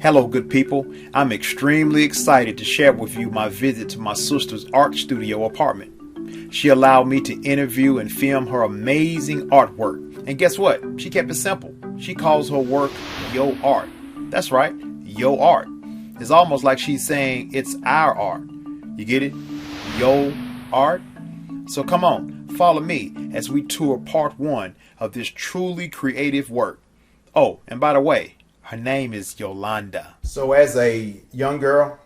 Hello, good people. I'm extremely excited to share with you my visit to my sister's art studio apartment. She allowed me to interview and film her amazing artwork. And guess what? She kept it simple. She calls her work yo art. That's right, yo art. It's almost like she's saying it's our art. You get it? Yo art. So come on, follow me as we tour part one of this truly creative work. Oh, and by the way, her name is Yolanda. So as a young girl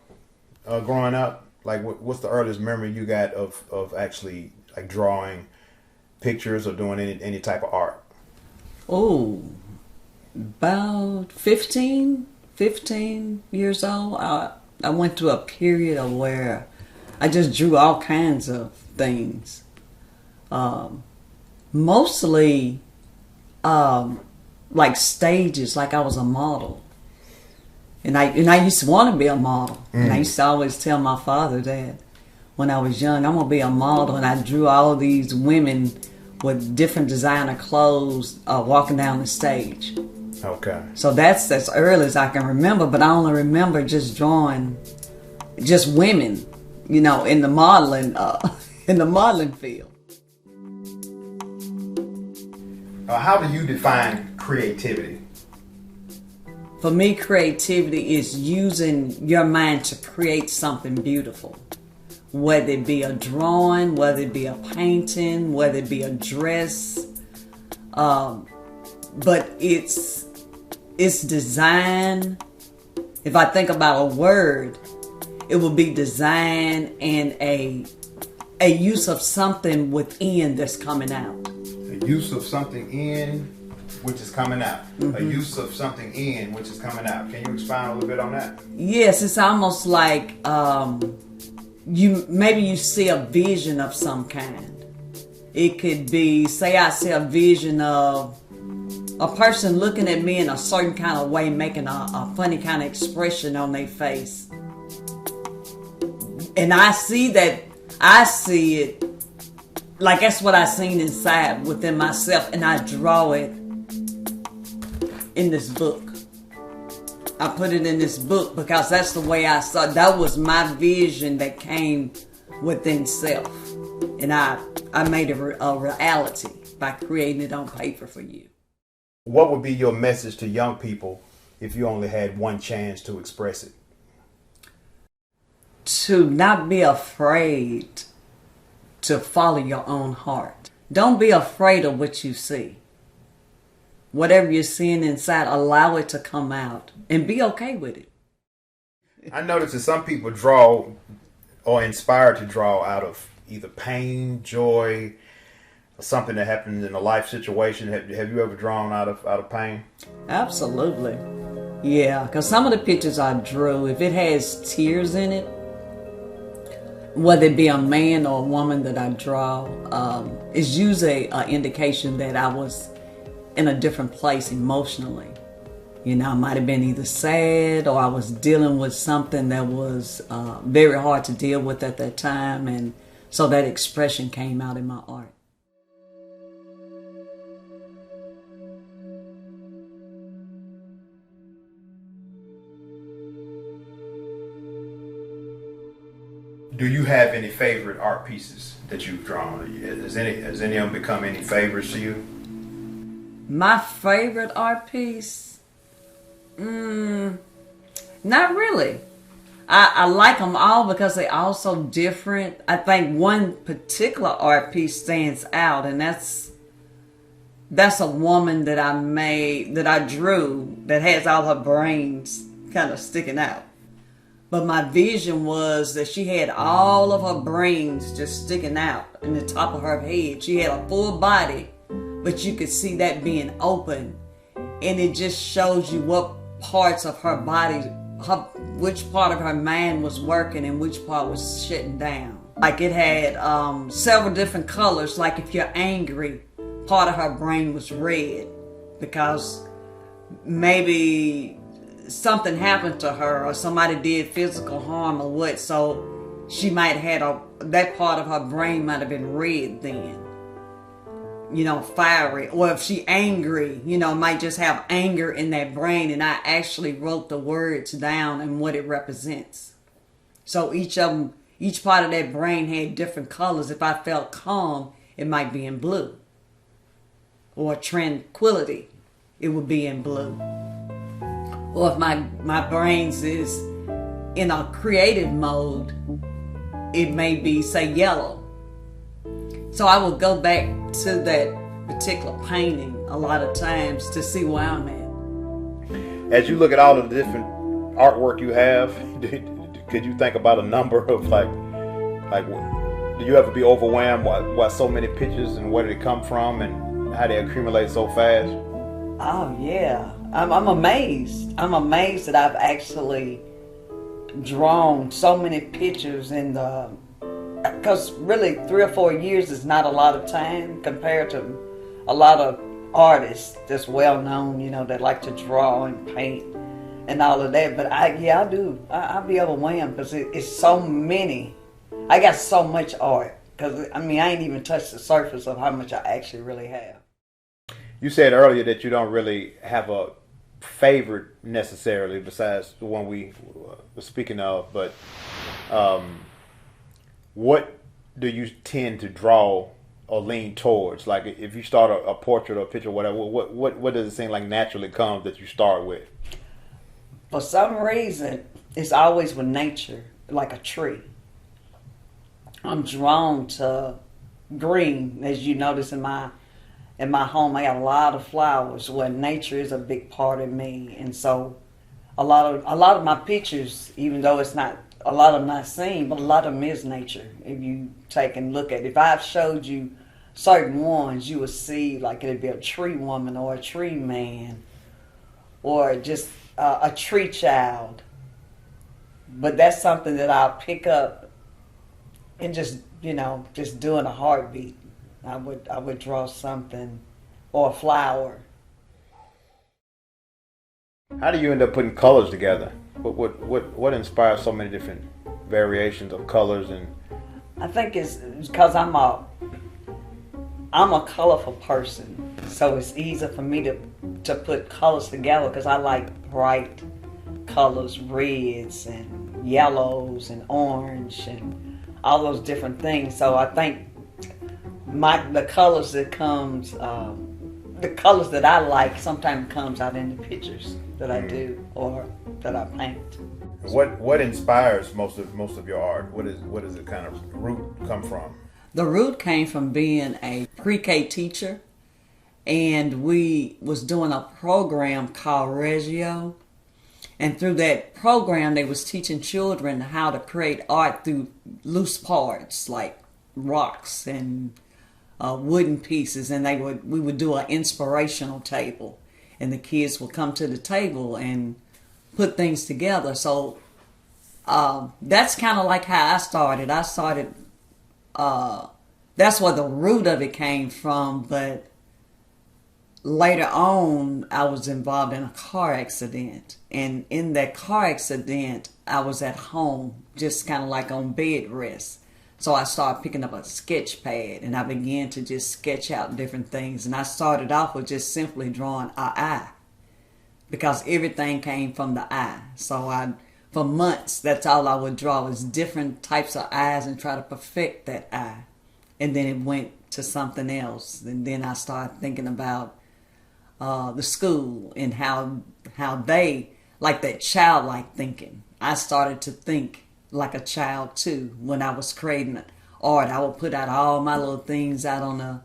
growing up, like what's the earliest memory you got of actually like drawing pictures or doing any type of art? Oh, about 15 years old. I went through a period of where I just drew all kinds of things. Mostly like stages, like I was a model. And I used to want to be a model. And I used to always tell my father that when I was young, I'm going to be a model. And I drew all these women with different designer clothes walking down the stage. Okay. So that's as early as I can remember, but I only remember just drawing just women, you know, in the modeling field. How do you define creativity? For me, creativity is using your mind to create something beautiful. Whether it be a drawing, whether it be a painting, whether it be a dress. But it's design. If I think about a word, it would be design and a use of something within that's coming out. A use of something in which is coming out. Mm-hmm. A use of something in which is coming out. Can you expound a little bit on that? Yes, it's almost like you see a vision of some kind. It could be, say I see a vision of a person looking at me in a certain kind of way, making a funny kind of expression on their face. And I see it like that's what I seen inside within myself, and I draw it in this book. I put it in this book because that's the way I saw it. That was my vision that came within self. And I made it a reality by creating it on paper for you. What would be your message to young people if you only had one chance to express it? To not be afraid to follow your own heart. Don't be afraid of what you see. Whatever you're seeing inside, allow it to come out and be okay with it. I noticed that some people draw or inspired to draw out of either pain, joy, or something that happened in a life situation. Have you ever drawn out of pain? Absolutely. Yeah, because some of the pictures I drew, if it has tears in it, whether it be a man or a woman that I draw, it's usually an indication that I was in a different place emotionally. You know, I might have been either sad or I was dealing with something that was very hard to deal with at that time. And so that expression came out in my art. Do you have any favorite art pieces that you've drawn? Has any of them become any favorites to you? My favorite art piece? Not really. I like them all because they're all so different. I think one particular art piece stands out, and that's a woman that I drew that has all her brains kind of sticking out. But my vision was that she had all of her brains just sticking out in the top of her head. She had a full body, but you could see that being open. And it just shows you what parts of her body, which part of her mind was working and which part was shutting down. Like it had several different colors. Like if you're angry, part of her brain was red because maybe something happened to her or somebody did physical harm or what, so she might have had that part of her brain might have been red then. fiery, or if she angry, might just have anger in that brain. And I actually wrote the words down and what it represents. So each part of that brain had different colors. If I felt calm, it might be in blue. Or tranquility, it would be in blue. Or if my brains is in a creative mode, it may be, say, yellow. So I will go back to that particular painting a lot of times to see where I'm at. As you look at all of the different artwork you have, could you think about a number of like do you ever be overwhelmed by so many pictures and where did it come from and how they accumulate so fast? Oh yeah, I'm amazed. I'm amazed that I've actually drawn so many pictures in the. Because really 3 or 4 years is not a lot of time compared to a lot of artists that's well known, that like to draw and paint and all of that. But I do. I'll be overwhelmed because it's so many. I got so much art because I ain't even touched the surface of how much I actually really have. You said earlier that you don't really have a favorite necessarily besides the one we were speaking of, but what do you tend to draw or lean towards? Like if you start a portrait or a picture or whatever, what does it seem like naturally comes that you start with? For some reason, it's always with nature, like a tree. I'm drawn to green, as you notice in my home. I got a lot of flowers where nature is a big part of me, and so a lot of my pictures, even though it's not. A lot of them not seen, but a lot of them is nature. If you take and look at it. If I've showed you certain ones, you will see like it'd be a tree woman or a tree man or just a tree child. But that's something that I'll pick up and just doing a heartbeat. I would draw something or a flower. How do you end up putting colors together? What inspires so many different variations of colors? And I think it's because I'm a colorful person, so it's easy for me to put colors together because I like bright colors, reds and yellows and orange and all those different things. So I think the colors that comes, the colors that I like sometimes comes out in the pictures that I do or that I paint. What inspires most of your art? What does it kind of root come from? The root came from being a pre-K teacher, and we was doing a program called Reggio, and through that program they was teaching children how to create art through loose parts like rocks and wooden pieces, and we would do an inspirational table, and the kids would come to the table and put things together. So that's kind of like how I started. That's where the root of it came from, but later on I was involved in a car accident, and in that car accident I was at home just kind of like on bed rest. So I started picking up a sketch pad and I began to just sketch out different things, and I started off with just simply drawing an eye because everything came from the eye. So for months, that's all I would draw is different types of eyes and try to perfect that eye. And then it went to something else. And then I started thinking about the school and how they, like that childlike thinking. I started to think like a child too. When I was creating art, I would put out all my little things out on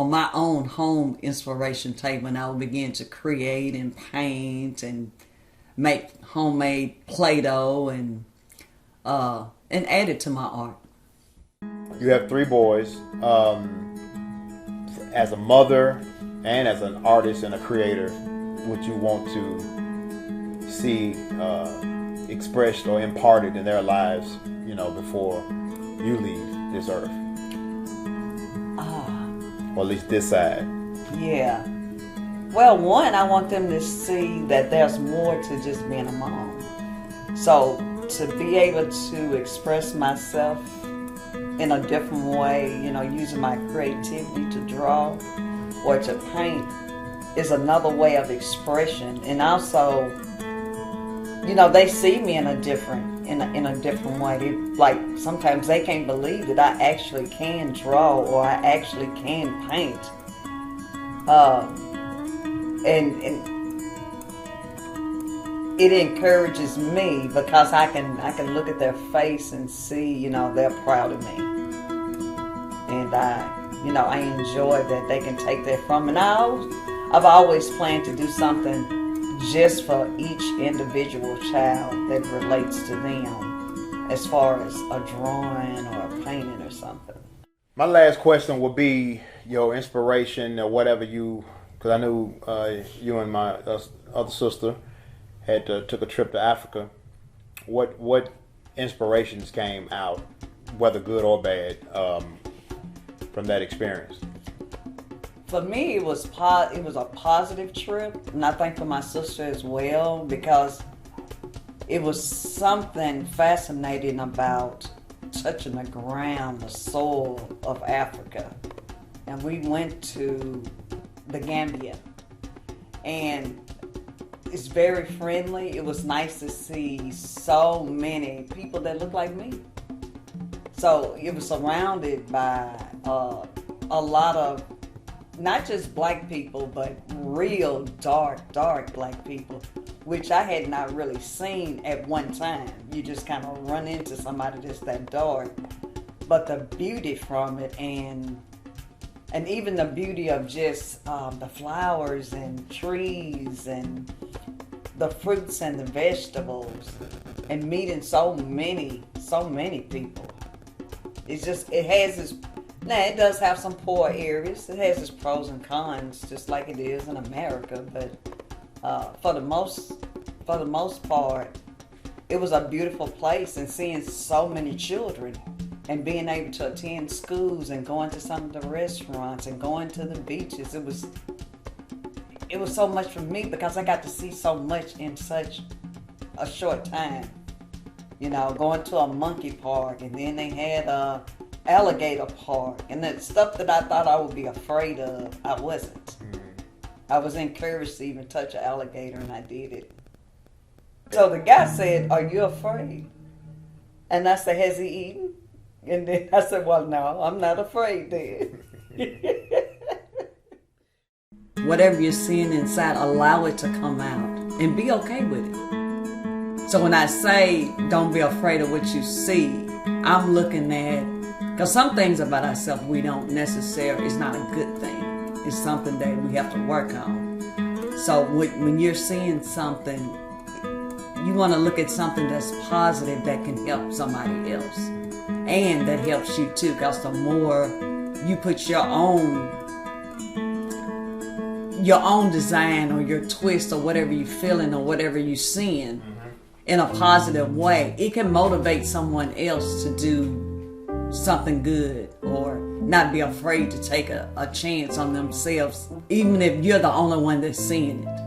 my own home inspiration table, and I would begin to create and paint and make homemade Play-Doh and add it to my art. You have 3 boys. As a mother and as an artist and a creator, what you want to see expressed or imparted in their lives, before you leave this earth? Or at least this side. Yeah. Well, one, I want them to see that there's more to just being a mom. So to be able to express myself in a different way, using my creativity to draw, or to paint is another way of expression. And also, they see me in a different way. Like sometimes they can't believe that I actually can draw or I actually can paint. And it encourages me because I can look at their face and see, they're proud of me. And I enjoy that they can take that from me. And I've always planned to do something just for each individual child that relates to them, as far as a drawing or a painting or something. My last question would be your inspiration or whatever because I knew you and my other sister had took a trip to Africa. What inspirations came out, whether good or bad, from that experience? For me, it was a positive trip, and I think for my sister as well, because it was something fascinating about touching the ground, the soil of Africa. And we went to the Gambia, and it's very friendly. It was nice to see so many people that look like me. So it was surrounded by a lot of not just black people, but real dark black people, which I had not really seen at one time. You just kind of run into somebody that's that dark. But the beauty from it, and even the beauty of just the flowers and trees and the fruits and the vegetables, and meeting so many people. It does have some poor areas. It has its pros and cons, just like it is in America. But for the most part, it was a beautiful place. And seeing so many children, and being able to attend schools, and going to some of the restaurants, and going to the beaches, it was so much for me because I got to see so much in such a short time. Going to a monkey park, and then they had a alligator park, and the stuff that I thought I would be afraid of, I wasn't. Mm-hmm. I was encouraged to even touch an alligator, and I did it. So the guy said, "Are you afraid?" And I said, "Has he eaten?" And then I said, "Well, no, I'm not afraid then." Whatever you're seeing inside, allow it to come out and be okay with it. So when I say don't be afraid of what you see, I'm looking at, because some things about ourselves we don't necessarily, it's not a good thing. It's something that we have to work on. So when you're seeing something, you want to look at something that's positive that can help somebody else. And that helps you too, because the more you put your own design or your twist or whatever you're feeling or whatever you're seeing in a positive way, it can motivate someone else to do something good or not be afraid to take a chance on themselves, even if you're the only one that's seeing it.